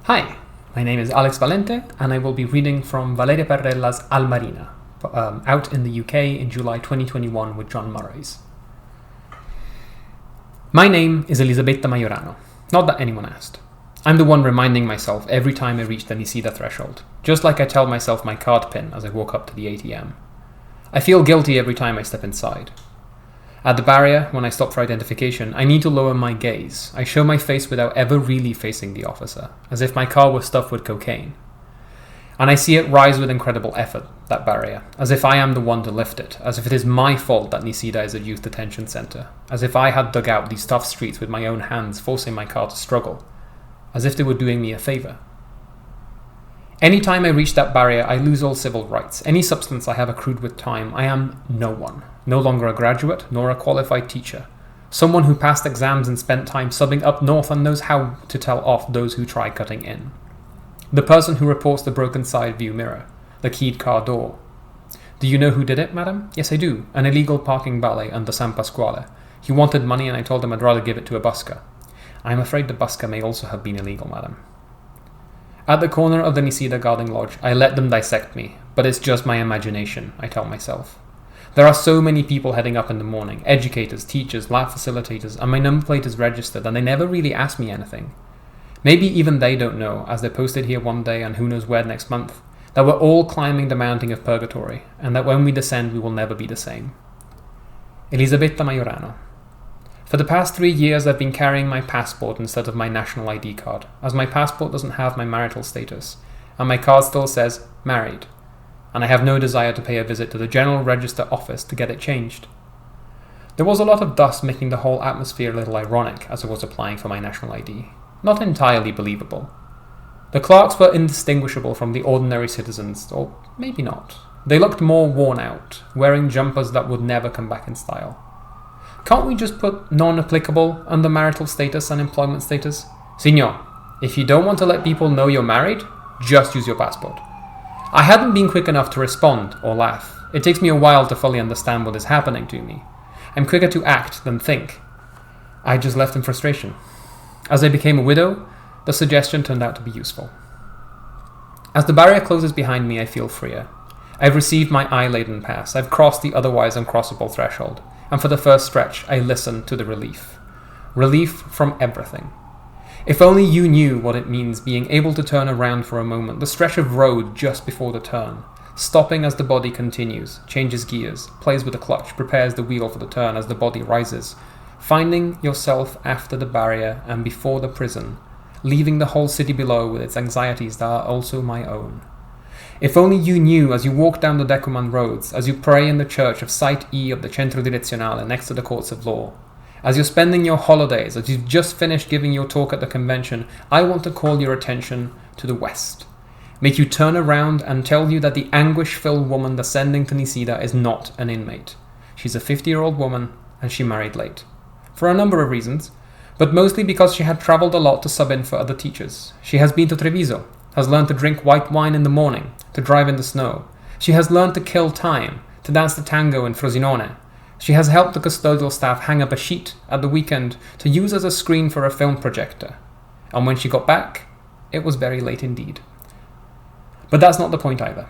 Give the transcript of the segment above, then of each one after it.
Hi, my name is Alex Valente, and I will be reading from Valeria Parrella's Almarina, out in the UK in July 2021 with John Murray's. My name is Elisabetta Majorano, not that anyone asked. I'm the one reminding myself every time I reach the Nisida threshold, just like I tell myself my card pin as I walk up to the ATM. I feel guilty every time I step inside. At the barrier, when I stop for identification, I need to lower my gaze. I show my face without ever really facing the officer, as if my car was stuffed with cocaine. And I see it rise with incredible effort, that barrier, as if I am the one to lift it, as if it is my fault that Nisida is a youth detention centre, as if I had dug out these tough streets with my own hands, forcing my car to struggle, as if they were doing me a favour. Any time I reach that barrier, I lose all civil rights. Any substance I have accrued with time, I am no one. No longer a graduate, nor a qualified teacher. Someone who passed exams and spent time subbing up north and knows how to tell off those who try cutting in. The person who reports the broken side view mirror, the keyed car door. Do you know who did it, madam? Yes, I do. An illegal parking valet under Sgsmåþkвəy. He wanted money and I told him I'd rather give it to a busker. I am afraid the busker may also have been illegal, madam. At the corner of the Nisida guarding lodge, I let them dissect me, but it's just my imagination, I tell myself. There are so many people heading up in the morning, educators, teachers, lab facilitators, and my number plate is registered and they never really ask me anything. Maybe even they don't know, as they're posted here one day and who knows where next month, that we're all climbing the mountain of purgatory, and that when we descend we will never be the same. Elisabetta Majorano. For the past 3 years I've been carrying my passport instead of my national ID card, as my passport doesn't have my marital status, and my card still says married, and I have no desire to pay a visit to the General Register office to get it changed. There was a lot of dust making the whole atmosphere a little ironic as I was applying for my national ID. Not entirely believable. The clerks were indistinguishable from the ordinary citizens, or maybe not. They looked more worn out, wearing jumpers that would never come back in style. Can't we just put non-applicable under marital status and employment status? Signor, if you don't want to let people know you're married, just use your passport. I hadn't been quick enough to respond or laugh. It takes me a while to fully understand what is happening to me. I'm quicker to act than think. I just left in frustration. As I became a widow, the suggestion turned out to be useful. As the barrier closes behind me, I feel freer. I've received my eye-laden pass. I've crossed the otherwise uncrossable threshold. And for the first stretch, I listen to the relief. Relief from everything. If only you knew what it means being able to turn around for a moment, the stretch of road just before the turn, stopping as the body continues, changes gears, plays with the clutch, prepares the wheel for the turn as the body rises, finding yourself after the barrier and before the prison, leaving the whole city below with its anxieties that are also my own. If only you knew as you walk down the Decuman roads, as you pray in the church of Site E of the Centro Direzionale next to the courts of law, as you're spending your holidays, as you've just finished giving your talk at the convention, I want to call your attention to the West. Make you turn around and tell you that the anguish-filled woman descending to Nisida is not an inmate. She's a 50-year-old woman and she married late. For a number of reasons, but mostly because she had travelled a lot to sub in for other teachers. She has been to Treviso, has learned to drink white wine in the morning, to drive in the snow. She has learned to kill time, to dance the tango in Frosinone. She has helped the custodial staff hang up a sheet at the weekend to use as a screen for a film projector. And when she got back, it was very late indeed. But that's not the point either.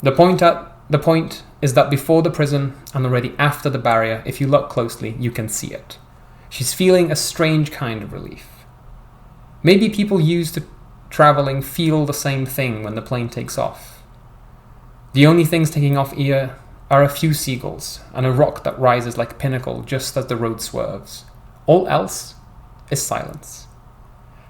The point is that before the prison and already after the barrier, if you look closely, you can see it. She's feeling a strange kind of relief. Maybe people used to travelling feel the same thing when the plane takes off. The only things taking off here are a few seagulls and a rock that rises like a pinnacle just as the road swerves. All else is silence.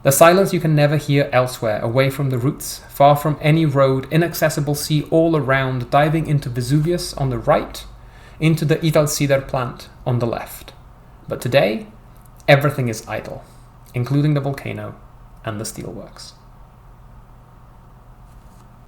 The silence you can never hear elsewhere, away from the roots, far from any road, inaccessible sea all around, diving into Vesuvius on the right, into the Italcider plant on the left. But today, everything is idle, including the volcano and the steelworks.